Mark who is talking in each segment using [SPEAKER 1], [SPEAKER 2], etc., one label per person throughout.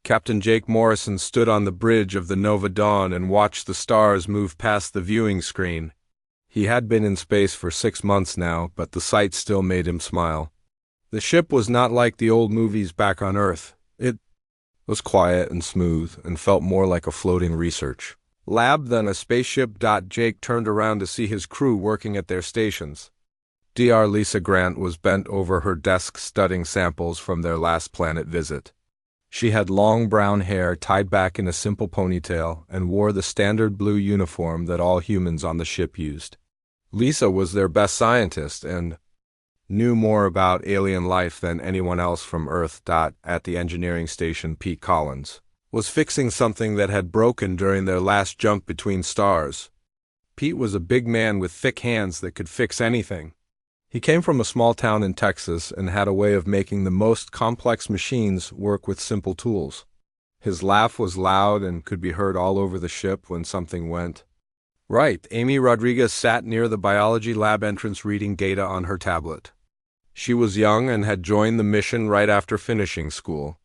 [SPEAKER 1] Captain Jake Morrison stood on the bridge of the Nova Dawn and watched the stars move past the viewing screen. He had been in space for 6 months now, but the sight still made him smile. The ship was not like the old movies back on Earth. It was quiet and smooth and felt more like a floating research lab than a spaceship. Jake turned around to see his crew working at their stations. Dr. Lisa Grant was bent over her desk studying samples from their last planet visit. She had long brown hair tied back in a simple ponytail and wore the standard blue uniform that all humans on the ship used. Lisa was their best scientist and knew more about alien life than anyone else from Earth. At the engineering station, Pete Collins was fixing something that had broken during their last jump between stars. Pete was a big man with thick hands that could fix anything. He came from a small town in Texas and had a way of making the most complex machines work with simple tools. His laugh was loud and could be heard all over the ship when something went right. Amy Rodriguez sat near the biology lab entrance reading data on her tablet. She was young and had joined the mission right after finishing school.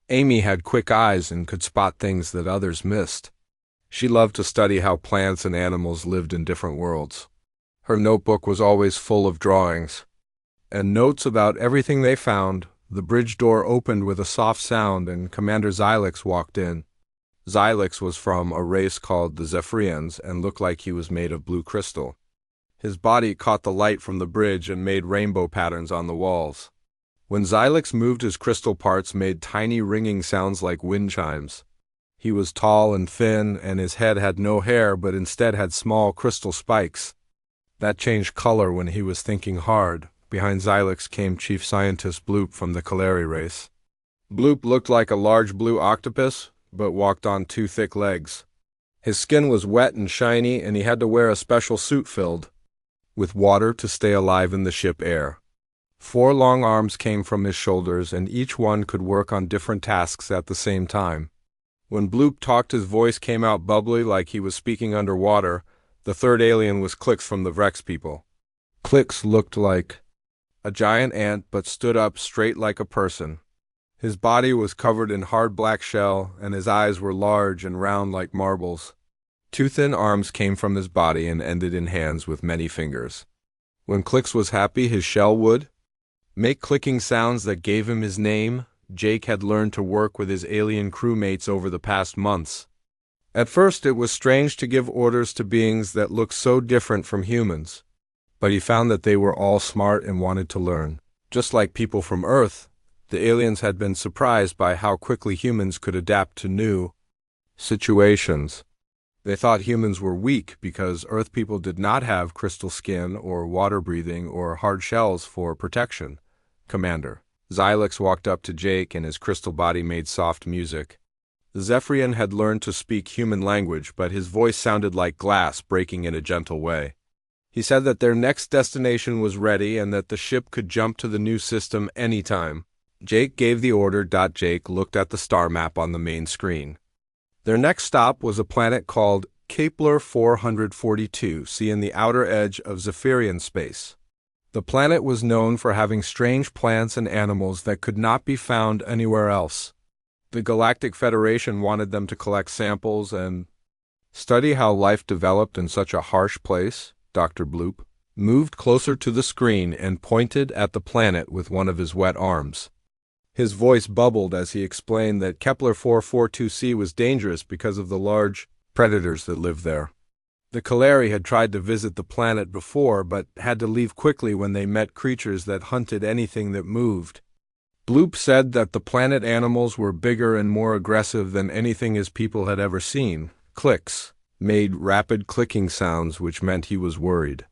[SPEAKER 1] Amy had quick eyes and could spot things that others missed. She loved to study how plants and animals lived in different worlds. Her notebook was always full of drawings and notes about everything they found. The bridge door opened with a soft sound and Commander Xylix walked in. Xylix was from a race called the Zephyrians and looked like he was made of blue crystal. His body caught the light from the bridge and made rainbow patterns on the walls. When Xylix moved, his crystal parts made tiny ringing sounds like wind chimes. He was tall and thin, and his head had no hair but instead had small crystal spikes that changed color when he was thinking hard. Behind Xylix came Chief Scientist Bloop from the Kalari race. Bloop looked like a large blue octopus, but walked on 2 thick legs. His skin was wet and shiny, and he had to wear a special suit filled with water to stay alive in the ship air. 4 long arms came from his shoulders, and each one could work on different tasks at the same time. When Bloop talked, his voice came out bubbly like he was speaking underwater. The third alien was Clix from the Vrex people. Clix looked like a giant ant but stood up straight like a person. His body was covered in hard black shell, and his eyes were large and round like marbles. 2 thin arms came from his body and ended in hands with many fingers. When Clix was happy, his shell would make clicking sounds that gave him his name. Jake had learned to work with his alien crewmates over the past months. At first it was strange to give orders to beings that looked so different from humans, but he found that they were all smart and wanted to learn. Just like people from Earth, the aliens had been surprised by how quickly humans could adapt to new situations. They thought humans were weak because Earth people did not have crystal skin or water breathing or hard shells for protection. Commander Xylix walked up to Jake and his crystal body made soft music. The Zephyrian had learned to speak human language, but his voice sounded like glass breaking in a gentle way. He said that their next destination was ready and that the ship could jump to the new system anytime. Jake gave the order. Jake looked at the star map on the main screen. Their next stop was a planet called Kepler 442c in the outer edge of Zephyrian space. The planet was known for having strange plants and animals that could not be found anywhere else. The Galactic Federation wanted them to collect samples and study how life developed in such a harsh place. Dr. Bloop moved closer to the screen and pointed at the planet with one of his wet arms. His voice bubbled as he explained that Kepler 442c was dangerous because of the large predators that lived there. The Kalari had tried to visit the planet before, but had to leave quickly when they met creatures that hunted anything that moved. Bloop said that the planet animals were bigger and more aggressive than anything his people had ever seen. Clicks made rapid clicking sounds, which meant he was worried.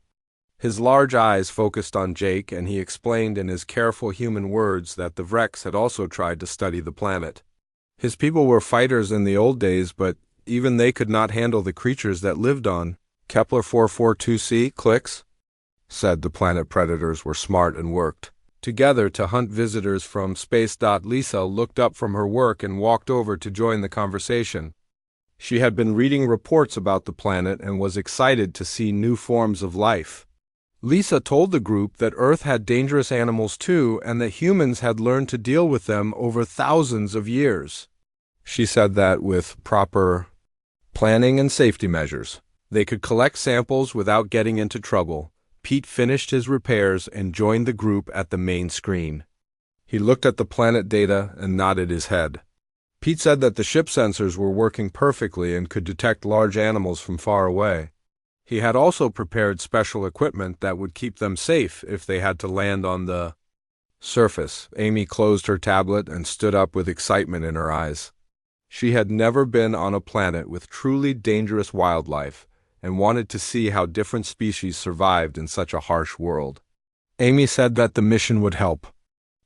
[SPEAKER 1] His large eyes focused on Jake, and he explained in his careful human words that the Vrex had also tried to study the planet. His people were fighters in the old days, but even they could not handle the creatures that lived on Kepler 442c. Clicks said the planet predators were smart and worked together to hunt visitors from space. Lisa looked up from her work and walked over to join the conversation. She had been reading reports about the planet and was excited to see new forms of life. Lisa told the group that Earth had dangerous animals too, and that humans had learned to deal with them over thousands of years. She said that with proper planning and safety measures, they could collect samples without getting into trouble. Pete finished his repairs and joined the group at the main screen. He looked at the planet data and nodded his head. Pete said that the ship sensors were working perfectly and could detect large animals from far away. He had also prepared special equipment that would keep them safe if they had to land on the surface. Amy closed her tablet and stood up with excitement in her eyes. She had never been on a planet with truly dangerous wildlife and wanted to see how different species survived in such a harsh world. Amy said that the mission would help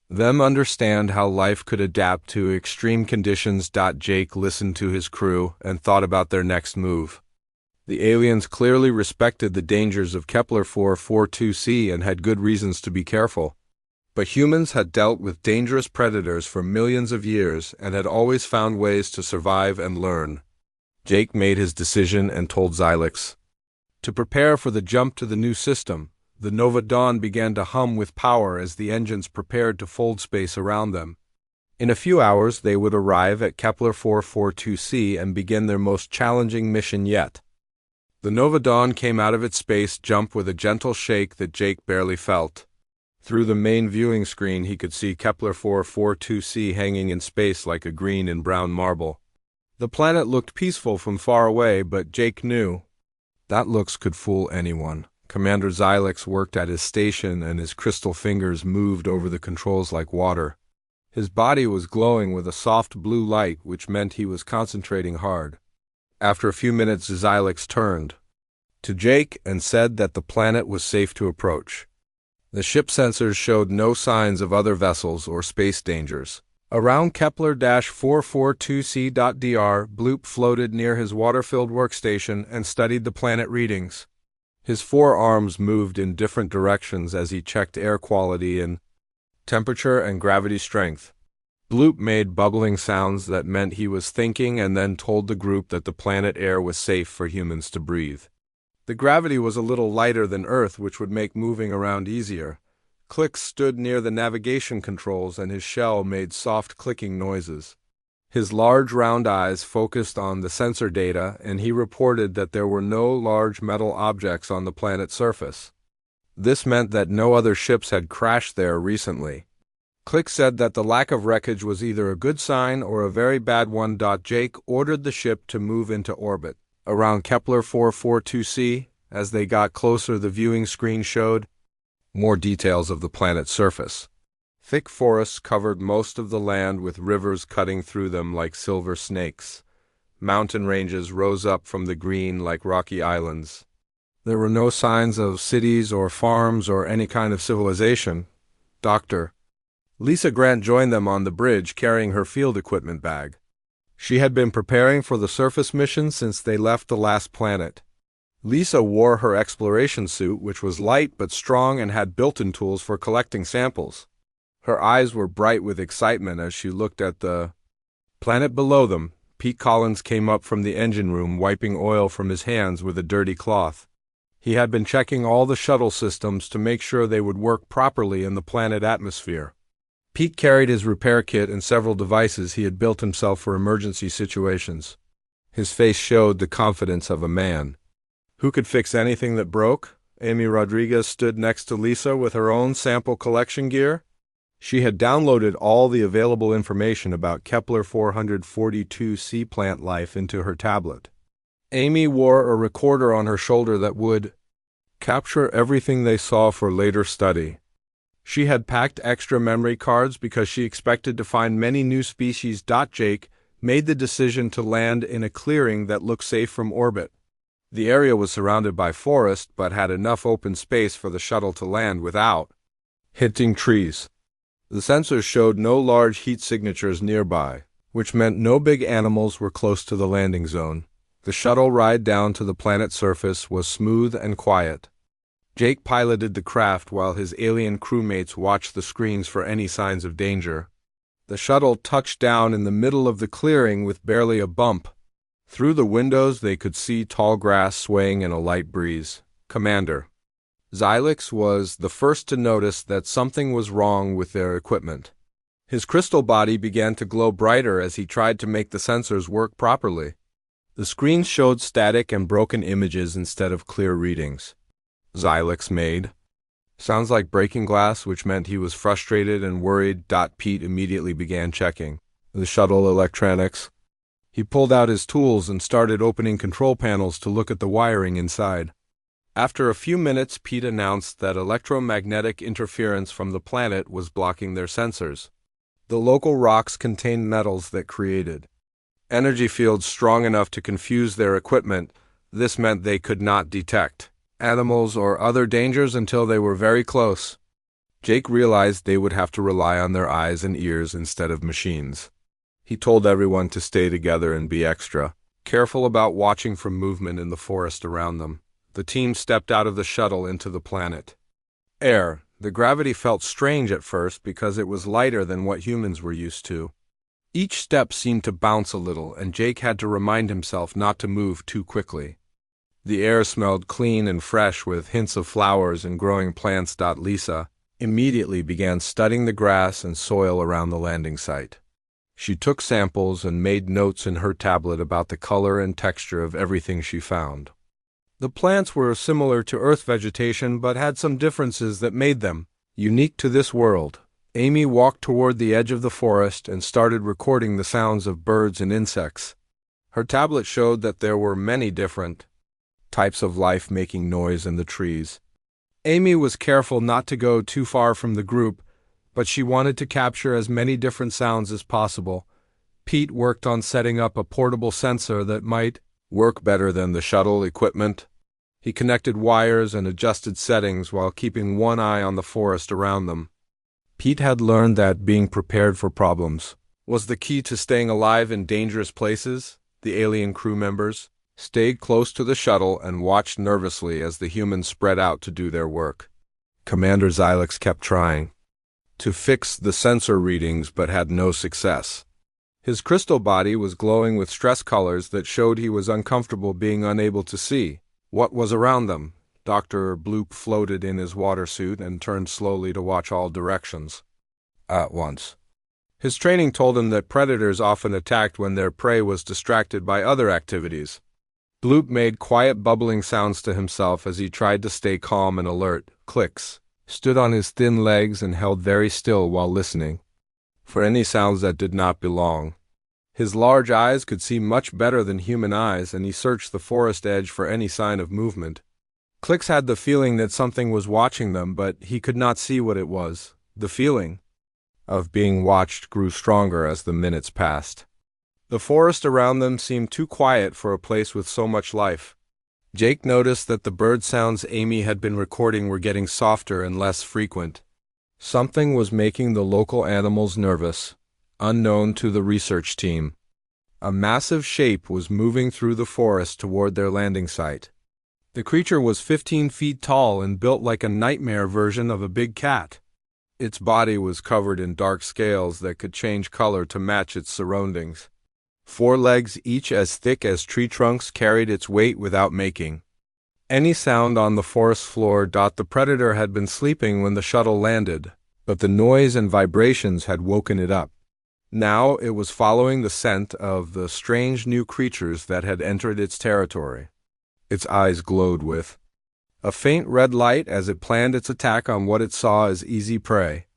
[SPEAKER 1] them understand how life could adapt to extreme conditions. Jake listened to his crew and thought about their next move. The aliens clearly respected the dangers of Kepler 442c and had good reasons to be careful. But humans had dealt with dangerous predators for millions of years and had always found ways to survive and learn. Jake made his decision and told Xylix to prepare for the jump to the new system. The Nova Dawn began to hum with power as the engines prepared to fold space around them. In a few hours, they would arrive at Kepler 442c and begin their most challenging mission yet. The Nova Dawn came out of its space jump with a gentle shake that Jake barely felt. Through the main viewing screen, he could see Kepler 442c hanging in space like a green and brown marble. The planet looked peaceful from far away, but Jake knew that looks could fool anyone. Commander Xylix worked at his station and his crystal fingers moved over the controls like water. His body was glowing with a soft blue light, which meant he was concentrating hard. After a few minutes, Xylix turned to Jake and said that the planet was safe to approach. The ship sensors showed no signs of other vessels or space dangers. Around Kepler-442c.dr, Bloop floated near his water-filled workstation and studied the planet readings. His forearms moved in different directions as he checked air quality and temperature and gravity strength. Bloop made bubbling sounds that meant he was thinking and then told the group that the planet air was safe for humans to breathe. The gravity was a little lighter than Earth, which would make moving around easier. Click stood near the navigation controls and his shell made soft clicking noises. His large round eyes focused on the sensor data, and he reported that there were no large metal objects on the planet's surface. This meant that no other ships had crashed there recently. Click said that the lack of wreckage was either a good sign or a very bad one. Jake ordered the ship to move into orbit around Kepler 442c. As they got closer, the viewing screen showed more details of the planet's surface. Thick forests covered most of the land with rivers cutting through them like silver snakes. Mountain ranges rose up from the green like rocky islands. There were no signs of cities or farms or any kind of civilization. Dr. Lisa Grant joined them on the bridge carrying her field equipment bag. She had been preparing for the surface mission since they left the last planet. Lisa wore her exploration suit, which was light but strong and had built-in tools for collecting samples. Her eyes were bright with excitement as she looked at the planet below them. Pete Collins came up from the engine room, wiping oil from his hands with a dirty cloth. He had been checking all the shuttle systems to make sure they would work properly in the planet atmosphere. Pete carried his repair kit and several devices he had built himself for emergency situations. His face showed the confidence of a man who could fix anything that broke. Amy Rodriguez stood next to Lisa with her own sample collection gear. She had downloaded all the available information about Kepler 442c plant life into her tablet. Amy wore a recorder on her shoulder that would capture everything they saw for later study. She had packed extra memory cards because she expected to find many new species. Jake made the decision to land in a clearing that looked safe from orbit. The area was surrounded by forest but had enough open space for the shuttle to land without hitting trees. The sensors showed no large heat signatures nearby, which meant no big animals were close to the landing zone. The shuttle ride down to the planet's surface was smooth and quiet. Jake piloted the craft while his alien crewmates watched the screens for any signs of danger. The shuttle touched down in the middle of the clearing with barely a bump. Through the windows they could see tall grass swaying in a light breeze. Commander Xylix was the first to notice that something was wrong with their equipment. His crystal body began to glow brighter as he tried to make the sensors work properly. The screen showed static and broken images instead of clear readings. Xylix made. Sounds like breaking glass, which meant he was frustrated and worried. Pete immediately began checking the shuttle electronics. He pulled out his tools and started opening control panels to look at the wiring inside. After a few minutes, Pete announced that electromagnetic interference from the planet was blocking their sensors. The local rocks contained metals that created energy fields strong enough to confuse their equipment. This meant they could not detect animals or other dangers until they were very close. Jake realized they would have to rely on their eyes and ears instead of machines. He told everyone to stay together and be extra careful about watching for movement in the forest around them. The team stepped out of the shuttle into the planet. Air. The gravity felt strange at first because it was lighter than what humans were used to. Each step seemed to bounce a little, and Jake had to remind himself not to move too quickly. The air smelled clean and fresh with hints of flowers and growing plants. Lisa immediately began studying the grass and soil around the landing site. She took samples and made notes in her tablet about the color and texture of everything she found. The plants were similar to Earth vegetation but had some differences that made them unique to this world. Amy walked toward the edge of the forest and started recording the sounds of birds and insects. Her tablet showed that there were many different types of life making noise in the trees. Amy was careful not to go too far from the group, but she wanted to capture as many different sounds as possible. Pete worked on setting up a portable sensor that might work better than the shuttle equipment. He connected wires and adjusted settings while keeping one eye on the forest around them. Pete had learned that being prepared for problems was the key to staying alive in dangerous places. The alien crew members stayed close to the shuttle and watched nervously as the humans spread out to do their work. Commander Xylix kept trying to fix the sensor readings but had no success. His crystal body was glowing with stress colors that showed he was uncomfortable being unable to see what was around them. Dr. Bloop floated in his water suit and turned slowly to watch all directions at once. His training told him that predators often attacked when their prey was distracted by other activities. Bloop made quiet bubbling sounds to himself as he tried to stay calm and alert. Clicks stood on his thin legs and held very still while listening for any sounds that did not belong. His large eyes could see much better than human eyes, and he searched the forest edge for any sign of movement. Clicks had the feeling that something was watching them, but he could not see what it was. The feeling of being watched grew stronger as the minutes passed. The forest around them seemed too quiet for a place with so much life. Jake noticed that the bird sounds Amy had been recording were getting softer and less frequent. Something was making the local animals nervous, unknown to the research team. A massive shape was moving through the forest toward their landing site. The creature was 15 feet tall and built like a nightmare version of a big cat. Its body was covered in dark scales that could change color to match its surroundings. 4 legs, each as thick as tree trunks, carried its weight without making any sound on the forest floor. The predator had been sleeping when the shuttle landed, but the noise and vibrations had woken it up. Now it was following the scent of the strange new creatures that had entered its territory. Its eyes glowed with a faint red light as it planned its attack on what it saw as easy prey.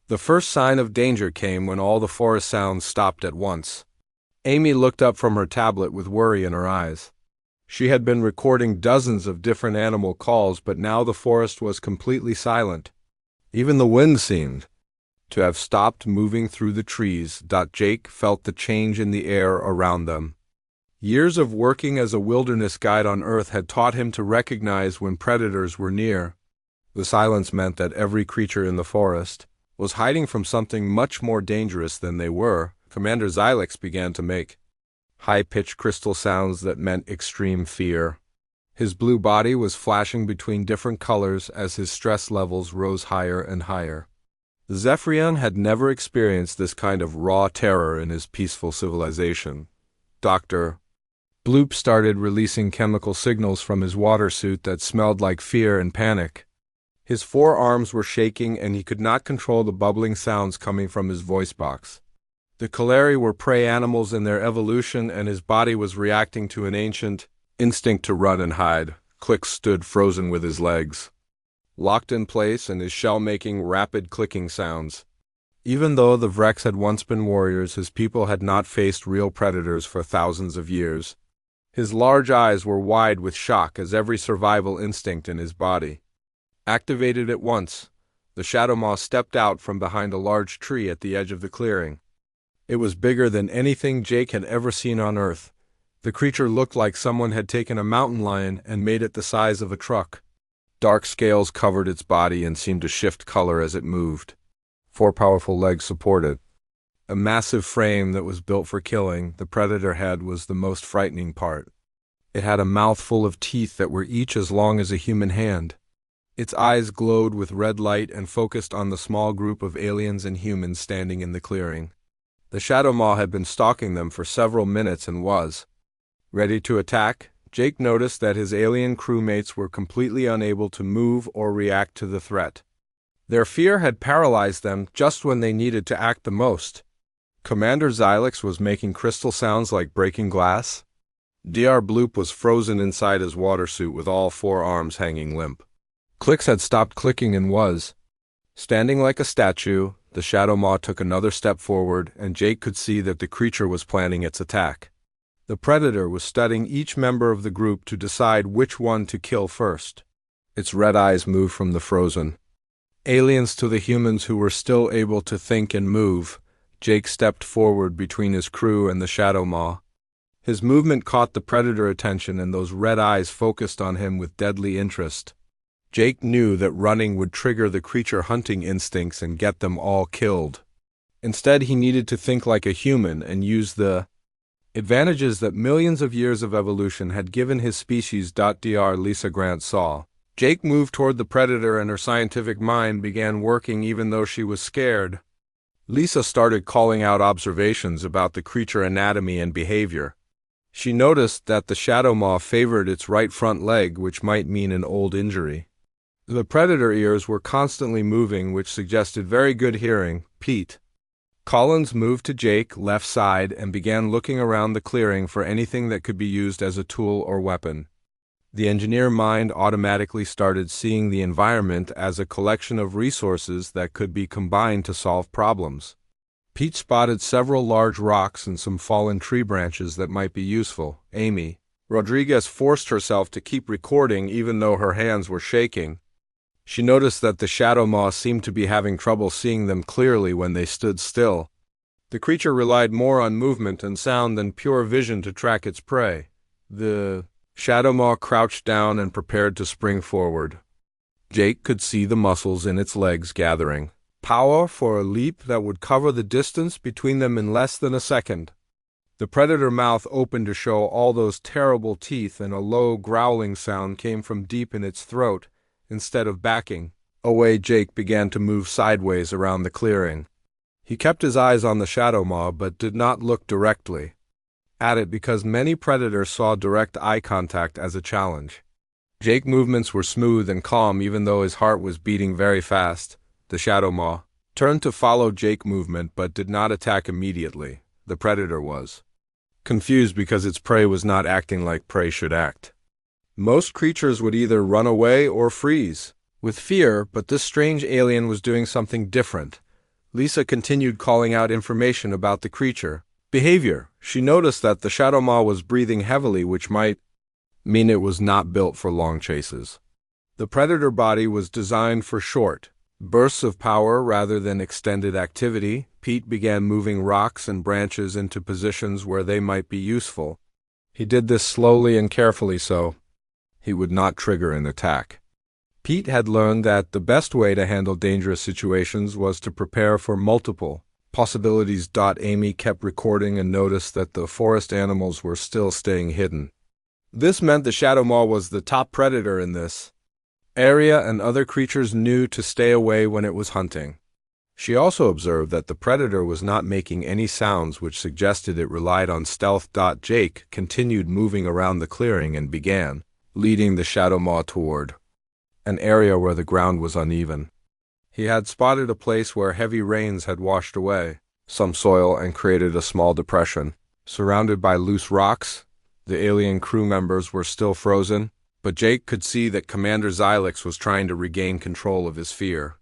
[SPEAKER 1] The first sign of danger came when all the forest sounds stopped at once. Amy looked up from her tablet with worry in her eyes. She had been recording dozens of different animal calls, but now the forest was completely silent. Even the wind seemed to have stopped moving through the trees. Jake felt the change in the air around them. Years of working as a wilderness guide on Earth had taught him to recognize when predators were near. The silence meant that every creature in the forest was hiding from something much more dangerous than they were. Commander Xylix began to make high-pitched crystal sounds that meant extreme fear. His blue body was flashing between different colors as his stress levels rose higher and higher. Zephyrion had never experienced this kind of raw terror in his peaceful civilization. Dr. Bloop started releasing chemical signals from his water suit that smelled like fear and panic. His forearms were shaking and he could not control the bubbling sounds coming from his voice box. The Kaleri were prey animals in their evolution, and his body was reacting to an ancient instinct to run and hide. Click stood frozen with his legs locked in place and his shell making rapid clicking sounds. Even though the Vrex had once been warriors, his people had not faced real predators for thousands of years. His large eyes were wide with shock as every survival instinct in his body activated at once. The Shadow Maw stepped out from behind a large tree at the edge of the clearing. It was bigger than anything Jake had ever seen on Earth. The creature looked like someone had taken a mountain lion and made it the size of a truck. Dark scales covered its body and seemed to shift color as it moved. 4 powerful legs supported a massive frame that was built for killing. The predator head was the most frightening part. It had a mouth full of teeth that were each as long as a human hand. Its eyes glowed with red light and focused on the small group of aliens and humans standing in the clearing. The Shadow Maw had been stalking them for several minutes and was ready to attack. Jake noticed that his alien crewmates were completely unable to move or react to the threat. Their fear had paralyzed them just when they needed to act the most. Commander Xylix was making crystal sounds like breaking glass. Dr. Bloop was frozen inside his water suit with all 4 arms hanging limp. Clicks had stopped clicking and was standing like a statue. The Shadow Maw took another step forward, and Jake could see that the creature was planning its attack. The predator was studying each member of the group to decide which one to kill first. Its red eyes moved from the frozen aliens to the humans who were still able to think and move. Jake stepped forward between his crew and the Shadow Maw. His movement caught the predator attention, and those red eyes focused on him with deadly interest. Jake knew that running would trigger the creature hunting instincts and get them all killed. Instead, he needed to think like a human and use the advantages that millions of years of evolution had given his species. Dr. Lisa Grant saw. Jake moved toward the predator and her scientific mind began working even though she was scared. Lisa started calling out observations about the creature anatomy and behavior. She noticed that the Shadow Maw favored its right front leg, which might mean an old injury. The predator ears were constantly moving, which suggested very good hearing. Pete Collins moved to Jake left side and began looking around the clearing for anything that could be used as a tool or weapon. The engineer mind automatically started seeing the environment as a collection of resources that could be combined to solve problems. Pete spotted several large rocks and some fallen tree branches that might be useful. Amy Rodriguez forced herself to keep recording even though her hands were shaking. She noticed that the Shadow Maw seemed to be having trouble seeing them clearly when they stood still. The creature relied more on movement and sound than pure vision to track its prey. The Shadow Maw crouched down and prepared to spring forward. Jake could see the muscles in its legs gathering power for a leap that would cover the distance between them in less than a second. The predator mouth opened to show all those terrible teeth, and a low growling sound came from deep in its throat. Instead of backing away, Jake began to move sideways around the clearing. He kept his eyes on the Shadow Maw but did not look directly at it because many predators saw direct eye contact as a challenge. Jake's movements were smooth and calm even though his heart was beating very fast. The Shadow Maw turned to follow Jake's movement but did not attack immediately. The predator was confused because its prey was not acting like prey should act. Most creatures would either run away or freeze with fear, but this strange alien was doing something different. Lisa continued calling out information about the creature behavior. She noticed that the Shadow Maw was breathing heavily, which might mean it was not built for long chases. The predator body was designed for short bursts of power rather than extended activity. Pete began moving rocks and branches into positions where they might be useful. He did this slowly and carefully so he would not trigger an attack. Pete had learned that the best way to handle dangerous situations was to prepare for multiple possibilities. Amy kept recording and noticed that the forest animals were still staying hidden. This meant the Shadow Maw was the top predator in this area, and other creatures knew to stay away when it was hunting. She also observed that the predator was not making any sounds, which suggested it relied on stealth. Jake continued moving around the clearing and began leading the Shadow Maw toward an area where the ground was uneven. He had spotted a place where heavy rains had washed away some soil and created a small depression. Surrounded by loose rocks, the alien crew members were still frozen, but Jake could see that Commander Xylix was trying to regain control of his sphere.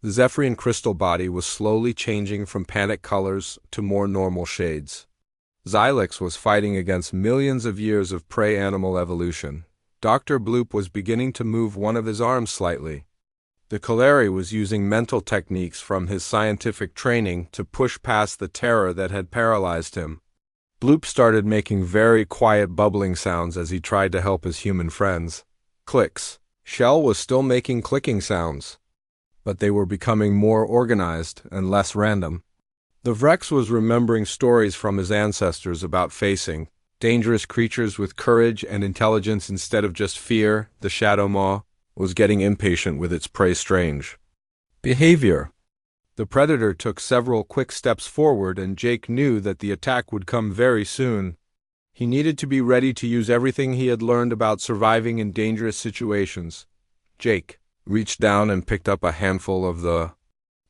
[SPEAKER 1] The Zephyrian crystal body was slowly changing from panic colors to more normal shades. Xylix was fighting against millions of years of prey animal evolution. Dr. Bloop was beginning to move one of his arms slightly. The Kaleri was using mental techniques from his scientific training to push past the terror that had paralyzed him. Bloop started making very quiet bubbling sounds as he tried to help his human friends. Clicks. Shell was still making clicking sounds, but they were becoming more organized and less random. The Vrex was remembering stories from his ancestors about facing dangerous creatures with courage and intelligence instead of just fear. The Shadow Maw was getting impatient with its prey's strange behavior. The predator took several quick steps forward, and Jake knew that the attack would come very soon. He needed to be ready to use everything he had learned about surviving in dangerous situations. Jake reached down and picked up a handful of the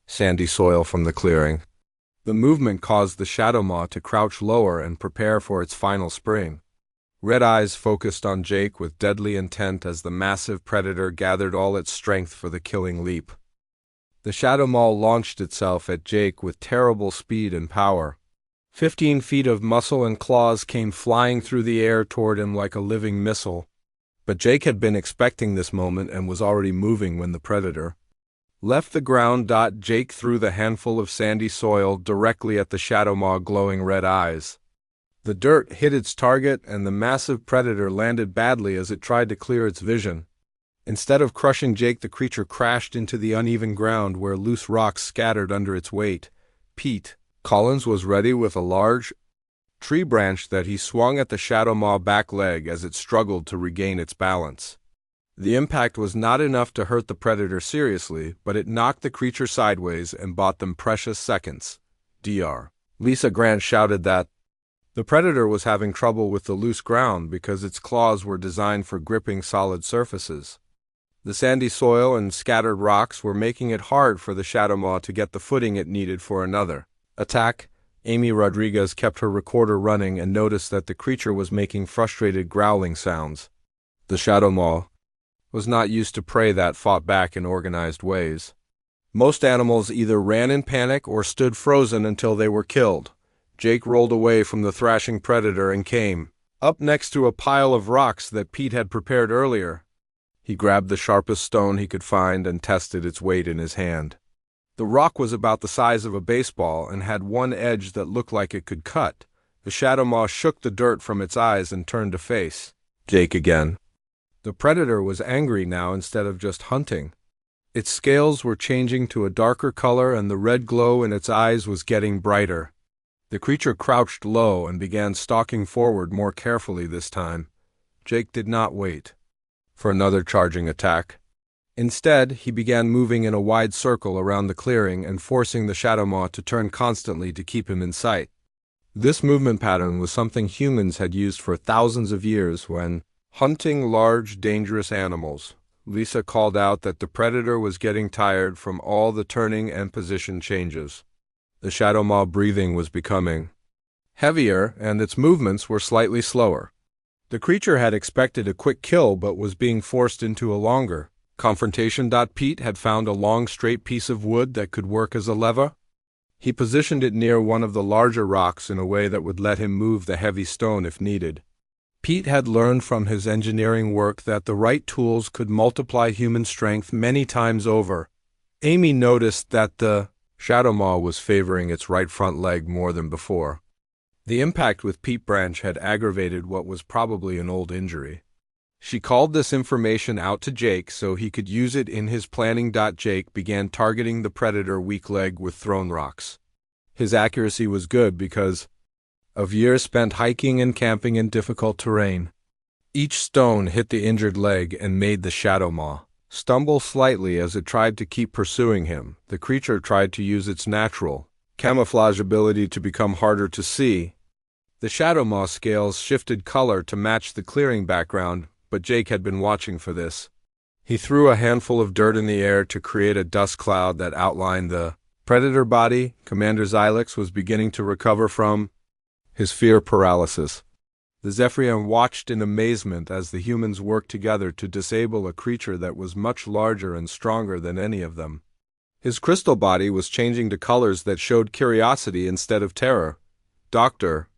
[SPEAKER 1] sandy soil from the clearing. The movement caused the Shadow Maw to crouch lower and prepare for its final spring. Red eyes focused on Jake with deadly intent as the massive predator gathered all its strength for the killing leap. The Shadow Maw launched itself at Jake with terrible speed and power. 15 feet of muscle and claws came flying through the air toward him like a living missile. But Jake had been expecting this moment and was already moving when the predator left the ground. Jake threw the handful of sandy soil directly at the Shadow Maw glowing red eyes. The dirt hit its target, and the massive predator landed badly as it tried to clear its vision. Instead of crushing Jake, the creature crashed into the uneven ground where loose rocks scattered under its weight. Pete Collins was ready with a large tree branch that he swung at the Shadow Maw back leg as it struggled to regain its balance. The impact was not enough to hurt the predator seriously, but it knocked the creature sideways and bought them precious seconds. Dr. Lisa Grant shouted that the predator was having trouble with the loose ground because its claws were designed for gripping solid surfaces. The sandy soil and scattered rocks were making it hard for the Shadow Maw to get the footing it needed for another attack. Amy Rodriguez kept her recorder running and noticed that the creature was making frustrated growling sounds. The Shadow Maw was not used to prey that fought back in organized ways. Most animals either ran in panic or stood frozen until they were killed. Jake rolled away from the thrashing predator and came up next to a pile of rocks that Pete had prepared earlier. He grabbed the sharpest stone he could find and tested its weight in his hand. The rock was about the size of a baseball and had one edge that looked like it could cut. The Shadow Maw shook the dirt from its eyes and turned to face Jake again. The predator was angry now instead of just hunting. Its scales were changing to a darker color and the red glow in its eyes was getting brighter. The creature crouched low and began stalking forward more carefully this time. Jake did not wait for another charging attack. Instead, he began moving in a wide circle around the clearing and forcing the Shadow Maw to turn constantly to keep him in sight. This movement pattern was something humans had used for thousands of years when hunting large, dangerous animals. Lisa called out that the predator was getting tired from all the turning and position changes. The Shadow Maw breathing was becoming heavier, and its movements were slightly slower. The creature had expected a quick kill but was being forced into a longer confrontation. Pete had found a long, straight piece of wood that could work as a lever. He positioned it near one of the larger rocks in a way that would let him move the heavy stone if needed. Pete had learned from his engineering work that the right tools could multiply human strength many times over. Amy noticed that the Shadow Maw was favoring its right front leg more than before. The impact with Pete Branch had aggravated what was probably an old injury. She called this information out to Jake so he could use it in his planning. Jake began targeting the predator weak leg with thrown rocks. His accuracy was good because of years spent hiking and camping in difficult terrain. Each stone hit the injured leg and made the Shadow Maw stumble slightly as it tried to keep pursuing him. The creature tried to use its natural camouflage ability to become harder to see. The Shadow Maw scales shifted color to match the clearing background, but Jake had been watching for this. He threw a handful of dirt in the air to create a dust cloud that outlined the predator body. Commander Xylix was beginning to recover from his fear paralysis. The Zephyrian watched in amazement as the humans worked together to disable a creature that was much larger and stronger than any of them. His crystal body was changing to colors that showed curiosity instead of terror. Dr.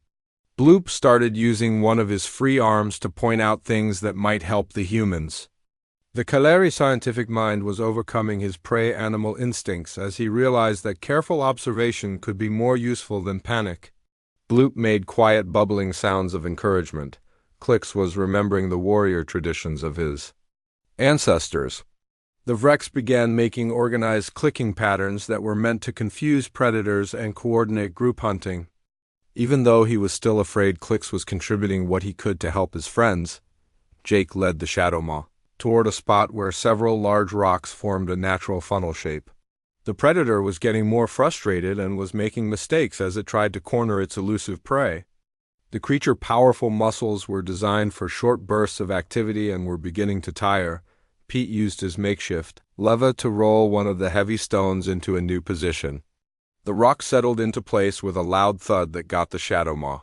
[SPEAKER 1] Bloop started using one of his free arms to point out things that might help the humans. The Kaleri scientific mind was overcoming his prey animal instincts as he realized that careful observation could be more useful than panic. Bloop made quiet bubbling sounds of encouragement. Clix was remembering the warrior traditions of his ancestors. The Vrex began making organized clicking patterns that were meant to confuse predators and coordinate group hunting. Even though he was still afraid Clix was contributing what he could to help his friends, Jake led the Shadow Maw toward a spot where several large rocks formed a natural funnel shape. The predator was getting more frustrated and was making mistakes as it tried to corner its elusive prey. The creature's powerful muscles were designed for short bursts of activity and were beginning to tire. Pete used his makeshift leva to roll one of the heavy stones into a new position. The rock settled into place with a loud thud that got the Shadow Maw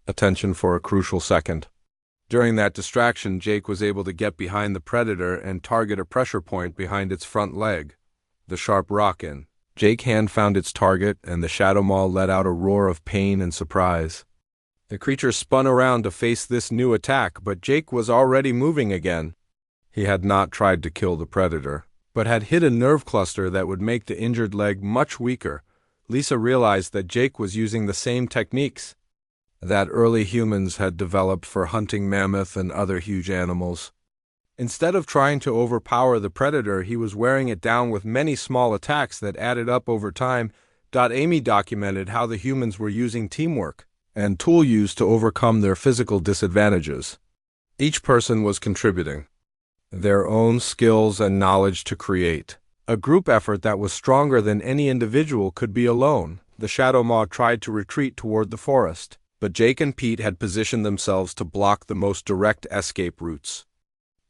[SPEAKER 1] attention for a crucial second. During that distraction, Jake was able to get behind the predator and target a pressure point behind its front leg, the sharp rock in. Jake's hand found its target, and the Shadow Maw let out a roar of pain and surprise. The creature spun around to face this new attack, but Jake was already moving again. He had not tried to kill the predator, but had hit a nerve cluster that would make the injured leg much weaker. Lisa realized that Jake was using the same techniques that early humans had developed for hunting mammoth and other huge animals. Instead of trying to overpower the predator, he was wearing it down with many small attacks that added up over time. Amy documented how the humans were using teamwork and tool use to overcome their physical disadvantages. Each person was contributing their own skills and knowledge to create a group effort that was stronger than any individual could be alone. The Shadow Maw tried to retreat toward the forest, but Jake and Pete had positioned themselves to block the most direct escape routes.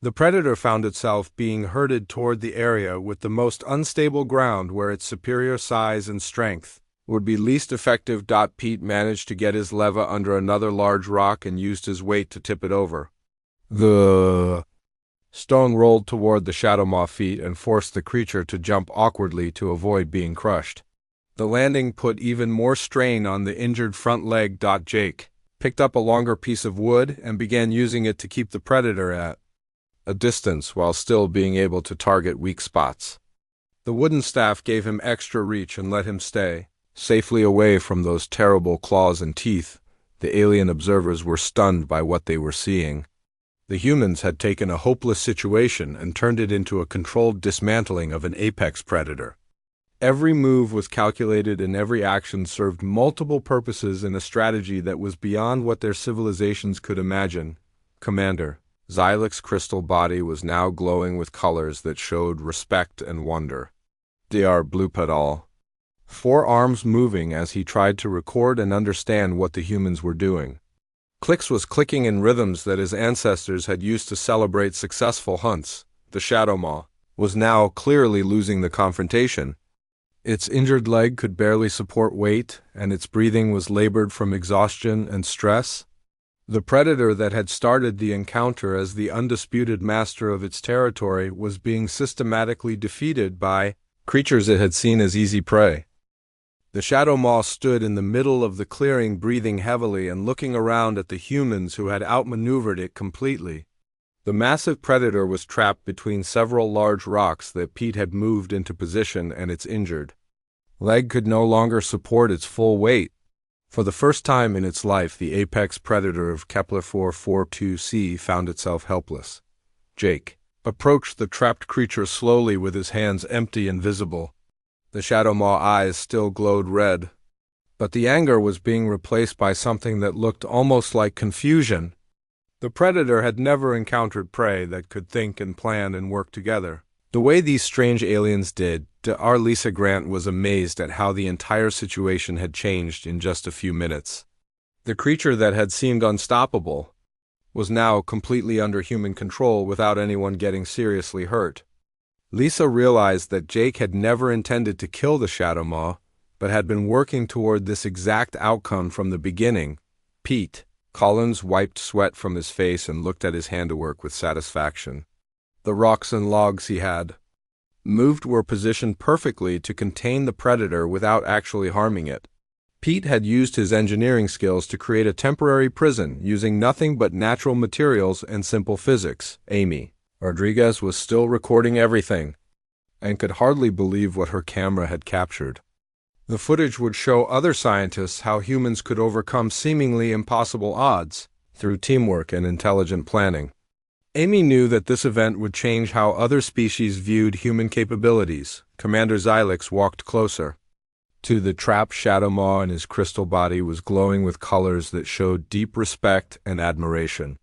[SPEAKER 1] The predator found itself being herded toward the area with the most unstable ground where its superior size and strength would be least effective. Pete managed to get his leva under another large rock and used his weight to tip it over. The stone rolled toward the Shadow Maw feet and forced the creature to jump awkwardly to avoid being crushed. The landing put even more strain on the injured front leg. Jake picked up a longer piece of wood and began using it to keep the predator at a distance while still being able to target weak spots. The wooden staff gave him extra reach and let him stay safely away from those terrible claws and teeth. The alien observers were stunned by what they were seeing. The humans had taken a hopeless situation and turned it into a controlled dismantling of an apex predator. Every move was calculated and every action served multiple purposes in a strategy that was beyond what their civilizations could imagine. Commander Xylix's crystal body was now glowing with colors that showed respect and wonder. Dr. Bloop et al. 4 arms moving as he tried to record and understand what the humans were doing. Clix was clicking in rhythms that his ancestors had used to celebrate successful hunts. The Shadow Maw was now clearly losing the confrontation. Its injured leg could barely support weight, and its breathing was labored from exhaustion and stress. The predator that had started the encounter as the undisputed master of its territory was being systematically defeated by creatures it had seen as easy prey. The Shadow Maw stood in the middle of the clearing, breathing heavily and looking around at the humans who had outmaneuvered it completely. The massive predator was trapped between several large rocks that Pete had moved into position, and its injured leg could no longer support its full weight. For the first time in its life, the apex predator of Kepler 442c found itself helpless. Jake approached the trapped creature slowly with his hands empty and visible. The Shadow Maw eyes still glowed red, but the anger was being replaced by something that looked almost like confusion. The predator had never encountered prey that could think and plan and work together the way these strange aliens did. Dr. Lisa Grant was amazed at how the entire situation had changed in just a few minutes. The creature that had seemed unstoppable was now completely under human control without anyone getting seriously hurt. Lisa realized that Jake had never intended to kill the Shadow Maw, but had been working toward this exact outcome from the beginning. Pete. Collins wiped sweat from his face and looked at his handiwork with satisfaction. The rocks and logs he had moved were positioned perfectly to contain the predator without actually harming it. Pete had used his engineering skills to create a temporary prison using nothing but natural materials and simple physics. Amy Rodriguez was still recording everything and could hardly believe what her camera had captured. The footage would show other scientists how humans could overcome seemingly impossible odds through teamwork and intelligent planning. Amy knew that this event would change how other species viewed human capabilities. Commander Xylix walked closer to the trapped Shadow Maw, and his crystal body was glowing with colors that showed deep respect and admiration.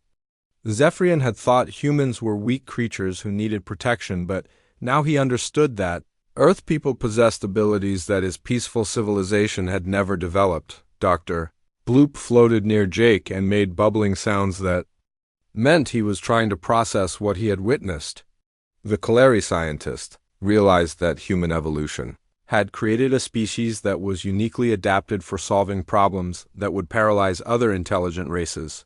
[SPEAKER 1] Zephyrian had thought humans were weak creatures who needed protection, but now he understood that Earth people possessed abilities that his peaceful civilization had never developed. Dr. Bloop floated near Jake and made bubbling sounds that meant he was trying to process what he had witnessed. The Kaleri scientist realized that human evolution had created a species that was uniquely adapted for solving problems that would paralyze other intelligent races.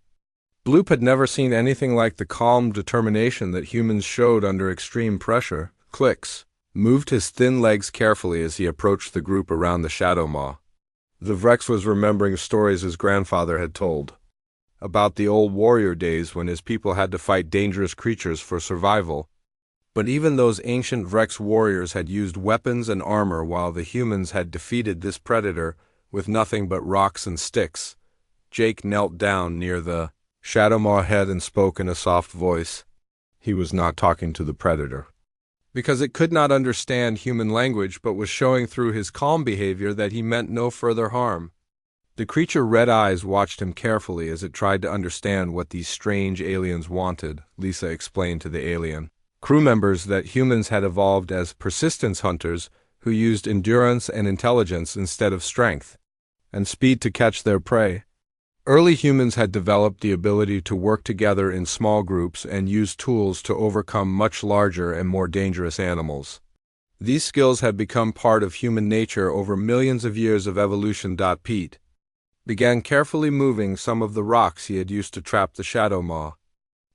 [SPEAKER 1] Bloop had never seen anything like the calm determination that humans showed under extreme pressure. Clicks moved his thin legs carefully as he approached the group around the Shadow Maw. The Vrex was remembering stories his grandfather had told about the old warrior days when his people had to fight dangerous creatures for survival. But even those ancient Vrex warriors had used weapons and armor, while the humans had defeated this predator with nothing but rocks and sticks. Jake knelt down near the Shadow Maw head and spoke in a soft voice. He was not talking to the predator, because it could not understand human language, but was showing through his calm behavior that he meant no further harm. The creature's red eyes watched him carefully as it tried to understand what these strange aliens wanted. Lisa explained to the alien crew members that humans had evolved as persistence hunters who used endurance and intelligence instead of strength and speed to catch their prey. Early humans had developed the ability to work together in small groups and use tools to overcome much larger and more dangerous animals. These skills had become part of human nature over millions of years of evolution. Pete began carefully moving some of the rocks he had used to trap the Shadow Maw.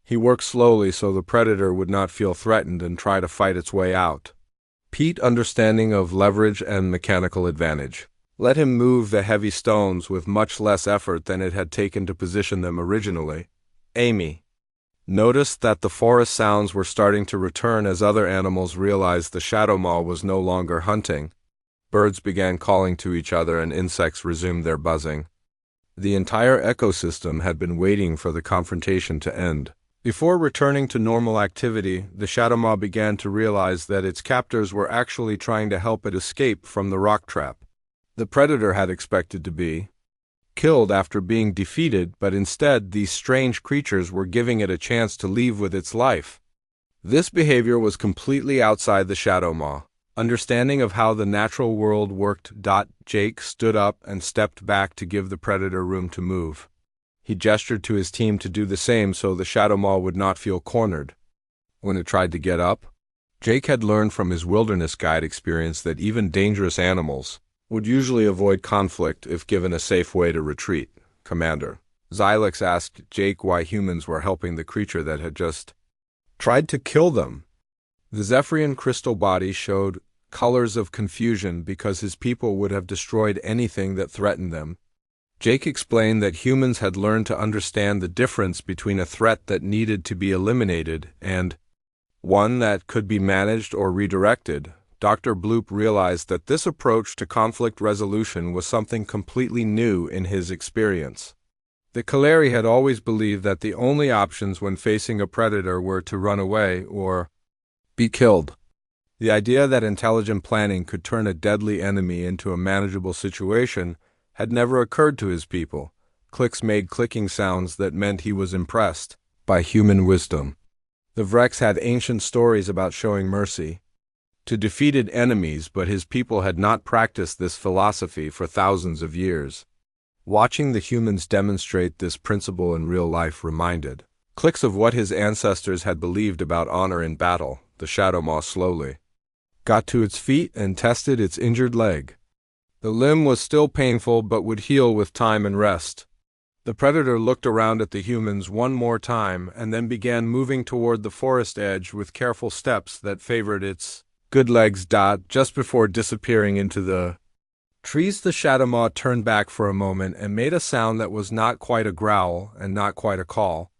[SPEAKER 1] He worked slowly so the predator would not feel threatened and try to fight its way out. Pete's understanding of leverage and mechanical advantage let him move the heavy stones with much less effort than it had taken to position them originally. Amy noticed that the forest sounds were starting to return as other animals realized the Shadow Maw was no longer hunting. Birds began calling to each other and insects resumed their buzzing. The entire ecosystem had been waiting for the confrontation to end. Before returning to normal activity, the Shadow Maw began to realize that its captors were actually trying to help it escape from the rock trap. The predator had expected to be killed after being defeated, but instead these strange creatures were giving it a chance to leave with its life. This behavior was completely outside the Shadow Maw understanding of how the natural world worked. Jake stood up and stepped back to give the predator room to move. He gestured to his team to do the same so the Shadow Maw would not feel cornered. When it tried to get up, Jake had learned from his wilderness guide experience that even dangerous animals would usually avoid conflict if given a safe way to retreat. Commander Xylix asked Jake why humans were helping the creature that had just tried to kill them. The Zephyrian crystal body showed colors of confusion because his people would have destroyed anything that threatened them. Jake explained that humans had learned to understand the difference between a threat that needed to be eliminated and one that could be managed or redirected. Dr. Bloop realized that this approach to conflict resolution was something completely new in his experience. The Kaleri had always believed that the only options when facing a predator were to run away or be killed. The idea that intelligent planning could turn a deadly enemy into a manageable situation had never occurred to his people. Clicks made clicking sounds that meant he was impressed by human wisdom. The Vrex had ancient stories about showing mercy to defeated enemies, but his people had not practiced this philosophy for thousands of years. Watching the humans demonstrate this principle in real life reminded Clicks of what his ancestors had believed about honor in battle. The shadow maw slowly got to its feet and tested its injured leg. The limb was still painful but would heal with time and rest. The predator looked around at the humans one more time and then began moving toward the forest edge with careful steps that favored its good legs. Just before disappearing into the trees, the shadow maw turned back for a moment and made a sound that was not quite a growl and not quite a call.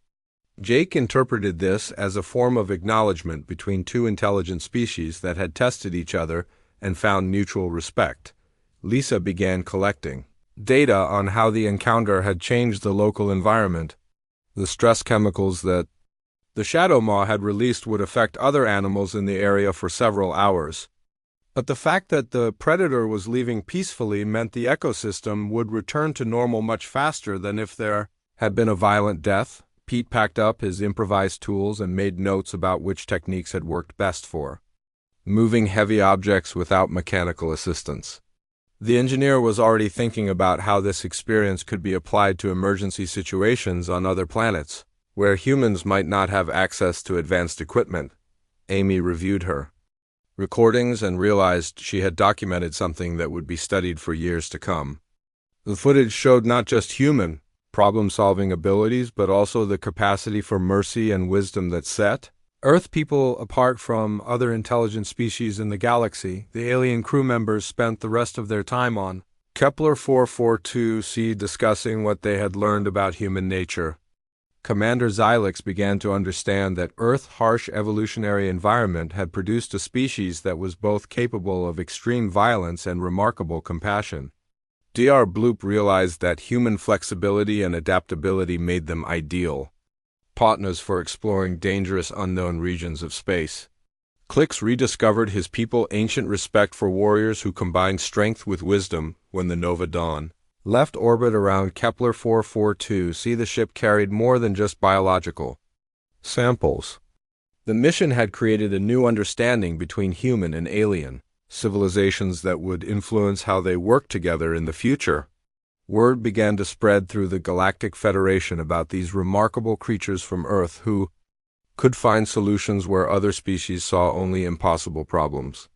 [SPEAKER 1] Jake interpreted this as a form of acknowledgement between two intelligent species that had tested each other and found mutual respect. Lisa began collecting data on how the encounter had changed the local environment. The stress chemicals that the shadow maw had released would affect other animals in the area for several hours. But the fact that the predator was leaving peacefully meant the ecosystem would return to normal much faster than if there had been a violent death. Pete packed up his improvised tools and made notes about which techniques had worked best for moving heavy objects without mechanical assistance. The engineer was already thinking about how this experience could be applied to emergency situations on other planets, where humans might not have access to advanced equipment. Amy reviewed her recordings and realized she had documented something that would be studied for years to come. The footage showed not just human problem-solving abilities, but also the capacity for mercy and wisdom that set Earth people apart from other intelligent species in the galaxy. The alien crew members spent the rest of their time on Kepler 442c discussing what they had learned about human nature. Commander Xylix began to understand that Earth's harsh evolutionary environment had produced a species that was both capable of extreme violence and remarkable compassion. Dr. Bloop realized that human flexibility and adaptability made them ideal partners for exploring dangerous unknown regions of space. Clicks rediscovered his people's ancient respect for warriors who combined strength with wisdom. When the Nova Dawn left orbit around Kepler 442c, the ship carried more than just biological samples. The mission had created a new understanding between human and alien civilizations that would influence how they work together in the future. Word began to spread through the Galactic Federation about these remarkable creatures from Earth who could find solutions where other species saw only impossible problems.